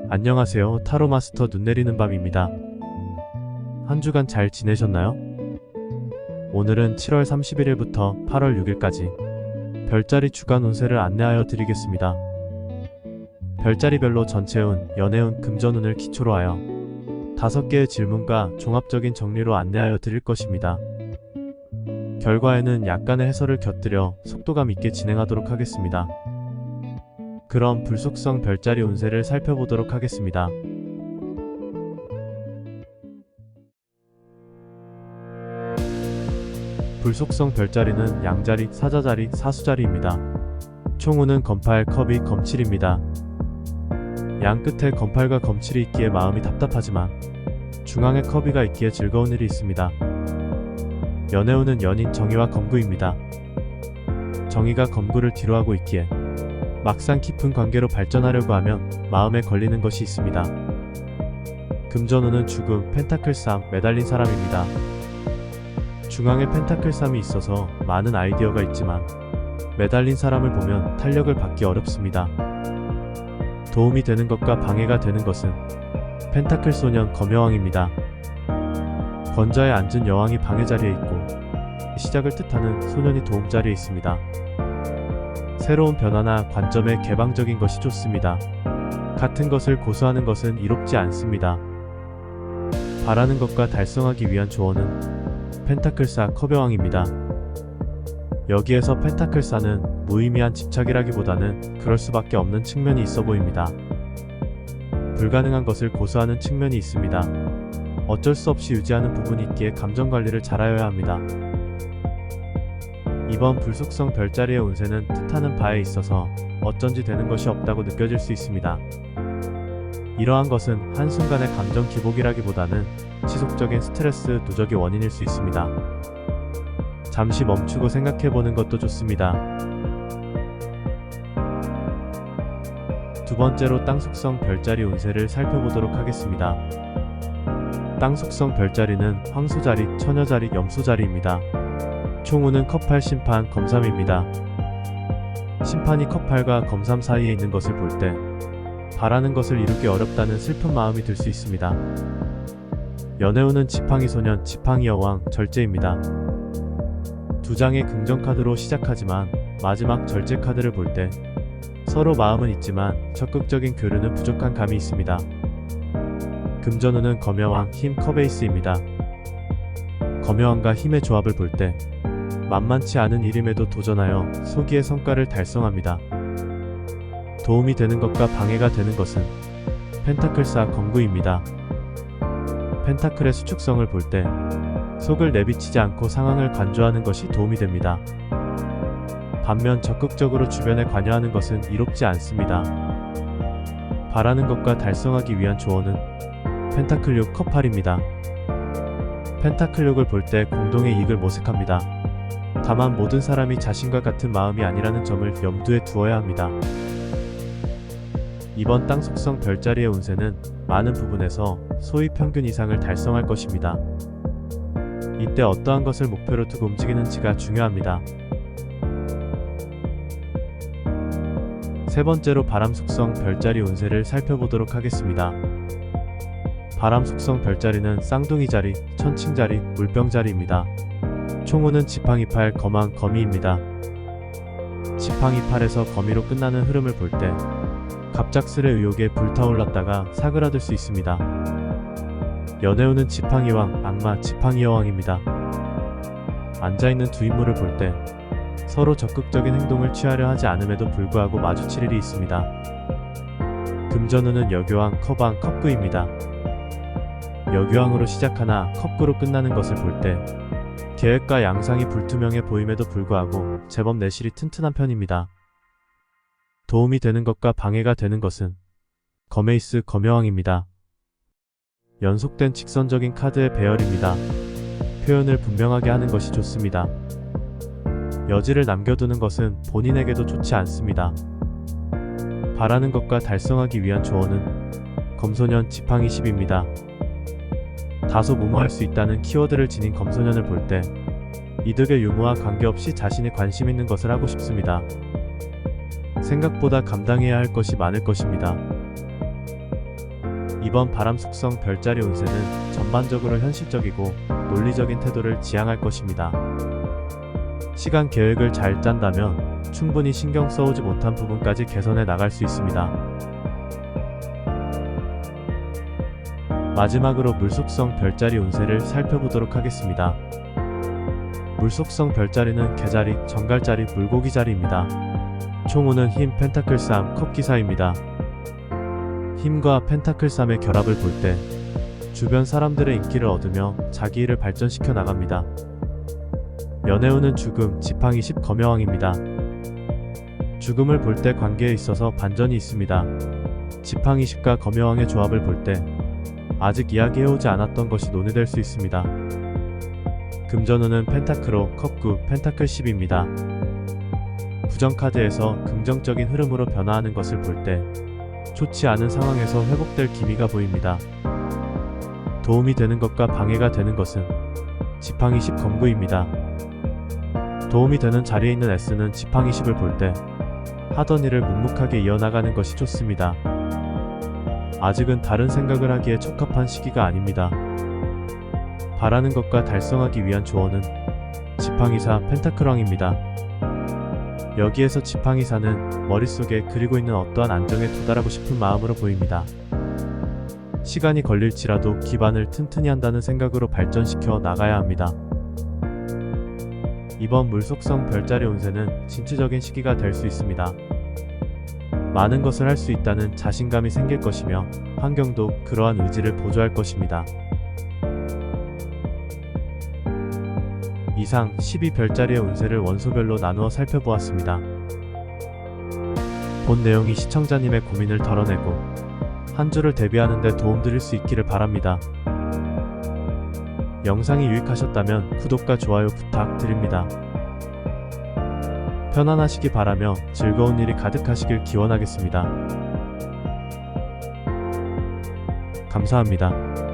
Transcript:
안녕하세요. 타로 마스터 눈 내리는 밤입니다. 한 주간 잘 지내셨나요? 오늘은 7월 31일부터 8월 6일까지 별자리 주간 운세를 안내하여 드리겠습니다. 별자리별로 전체운, 연애운, 금전운을 기초로 하여 5개의 질문과 종합적인 정리로 안내하여 드릴 것입니다. 결과에는 약간의 해설을 곁들여 속도감 있게 진행하도록 하겠습니다. 그럼 불속성 별자리 운세를 살펴보도록 하겠습니다. 불속성 별자리는 양자리, 사자자리, 사수자리입니다. 총운은 검팔, 컵이, 검칠입니다. 양 끝에 검팔과 검칠이 있기에 마음이 답답하지만 중앙에 컵이가 있기에 즐거운 일이 있습니다. 연애운은 연인, 정의와 검구입니다. 정의가 검구를 뒤로하고 있기에 막상 깊은 관계로 발전하려고 하면 마음에 걸리는 것이 있습니다. 금전운은 죽음, 펜타클 3, 매달린 사람입니다. 중앙에 펜타클 3이 있어서 많은 아이디어가 있지만 매달린 사람을 보면 탄력을 받기 어렵습니다. 도움이 되는 것과 방해가 되는 것은 펜타클 소년, 검여왕입니다. 권좌에 앉은 여왕이 방해 자리에 있고 시작을 뜻하는 소년이 도움 자리에 있습니다. 새로운 변화나 관점에 개방적인 것이 좋습니다. 같은 것을 고수하는 것은 이롭지 않습니다. 바라는 것과 달성하기 위한 조언은 펜타클 4, 컵의 왕입니다. 여기에서 펜타클 4는 무의미한 집착이라기보다는 그럴 수밖에 없는 측면이 있어 보입니다. 불가능한 것을 고수하는 측면이 있습니다. 어쩔 수 없이 유지하는 부분이 있기에 감정관리를 잘하여야 합니다. 이번 불속성 별자리의 운세는 뜻하는 바에 있어서 어쩐지 되는 것이 없다고 느껴질 수 있습니다. 이러한 것은 한순간의 감정 기복이라기보다는 지속적인 스트레스 누적이 원인일 수 있습니다. 잠시 멈추고 생각해보는 것도 좋습니다. 두 번째로 땅속성 별자리 운세를 살펴보도록 하겠습니다. 땅속성 별자리는 황소자리, 처녀자리, 염소자리입니다. 총운은 컵8, 심판, 검삼입니다. 심판이 컵8과 검삼 사이에 있는 것을 볼 때 바라는 것을 이루기 어렵다는 슬픈 마음이 들 수 있습니다. 연애운은 지팡이 소년, 지팡이 여왕, 절제입니다. 두 장의 긍정 카드로 시작하지만 마지막 절제 카드를 볼 때 서로 마음은 있지만 적극적인 교류는 부족한 감이 있습니다. 금전운은 검여왕, 힘, 컵에이스입니다. 검여왕과 힘의 조합을 볼 때 만만치 않은 일임에도 도전하여 소기의 성과를 달성합니다. 도움이 되는 것과 방해가 되는 것은 펜타클 4, 검구입니다. 펜타클의 수축성을 볼 때 속을 내비치지 않고 상황을 관조하는 것이 도움이 됩니다. 반면 적극적으로 주변에 관여하는 것은 이롭지 않습니다. 바라는 것과 달성하기 위한 조언은 펜타클 6, 컵8입니다. 펜타클 6을 볼 때 공동의 이익을 모색합니다. 다만 모든 사람이 자신과 같은 마음이 아니라는 점을 염두에 두어야 합니다. 이번 땅속성 별자리의 운세는 많은 부분에서 소위 평균 이상을 달성할 것입니다. 이때 어떠한 것을 목표로 두고 움직이는지가 중요합니다. 세 번째로 바람 속성 별자리 운세를 살펴보도록 하겠습니다. 바람 속성 별자리는 쌍둥이 자리, 천칭 자리, 물병 자리입니다. 총운은 지팡이 8, 검왕, 거미입니다. 지팡이 8에서 거미로 끝나는 흐름을 볼 때 갑작스레 의욕에 불타올랐다가 사그라들 수 있습니다. 연애운은 지팡이왕, 악마, 지팡이 여왕입니다. 앉아있는 두 인물을 볼 때 서로 적극적인 행동을 취하려 하지 않음에도 불구하고 마주칠 일이 있습니다. 금전운은 여교왕, 컵왕, 컵구입니다. 여교왕으로 시작하나 컵구로 끝나는 것을 볼 때 계획과 양상이 불투명해 보임에도 불구하고 제법 내실이 튼튼한 편입니다. 도움이 되는 것과 방해가 되는 것은 검에이스, 검여왕입니다. 연속된 직선적인 카드의 배열입니다. 표현을 분명하게 하는 것이 좋습니다. 여지를 남겨두는 것은 본인에게도 좋지 않습니다. 바라는 것과 달성하기 위한 조언은 검소년, 지팡이 10입니다. 다소 무모할 수 있다는 키워드를 지닌 검소년을 볼 때 이득의 유무와 관계없이 자신이 관심 있는 것을 하고 싶습니다. 생각보다 감당해야 할 것이 많을 것입니다. 이번 바람 숙성 별자리 운세는 전반적으로 현실적이고 논리적인 태도를 지향할 것입니다. 시간 계획을 잘 짠다면 충분히 신경 써오지 못한 부분까지 개선해 나갈 수 있습니다. 마지막으로 물속성 별자리 운세를 살펴보도록 하겠습니다. 물속성 별자리는 개자리, 정갈자리, 물고기자리입니다. 총우는 힘 펜타클 3 컵기사입니다. 힘과 펜타클 3의 결합을 볼 때 주변 사람들의 인기를 얻으며 자기 일을 발전시켜 나갑니다. 연애운은 죽음, 지팡이 10 검여왕입니다. 죽음을 볼 때 관계에 있어서 반전이 있습니다. 지팡이 10과 검여왕의 조합을 볼 때 아직 이야기해오지 않았던 것이 논의될 수 있습니다. 금전운은 펜타크로 컵 9, 펜타클 10입니다. 부정카드에서 긍정적인 흐름으로 변화하는 것을 볼 때 좋지 않은 상황에서 회복될 기미가 보입니다. 도움이 되는 것과 방해가 되는 것은 지팡이 10 검구입니다. 도움이 되는 자리에 있는 S는 지팡이 10을 볼 때 하던 일을 묵묵하게 이어나가는 것이 좋습니다. 아직은 다른 생각을 하기에 적합한 시기가 아닙니다. 바라는 것과 달성하기 위한 조언은 지팡이 4 펜타클왕입니다. 여기에서 지팡이 4는 머릿속에 그리고 있는 어떠한 안정에 도달하고 싶은 마음으로 보입니다. 시간이 걸릴지라도 기반을 튼튼히 한다는 생각으로 발전시켜 나가야 합니다. 이번 물속성 별자리 운세는 진취적인 시기가 될 수 있습니다. 많은 것을 할 수 있다는 자신감이 생길 것이며 환경도 그러한 의지를 보조할 것입니다. 이상 12별자리의 운세를 원소별로 나누어 살펴보았습니다. 본 내용이 시청자님의 고민을 덜어내고 한 주를 대비하는 데 도움드릴 수 있기를 바랍니다. 영상이 유익하셨다면 구독과 좋아요 부탁드립니다. 편안하시기 바라며 즐거운 일이 가득하시길 기원하겠습니다. 감사합니다.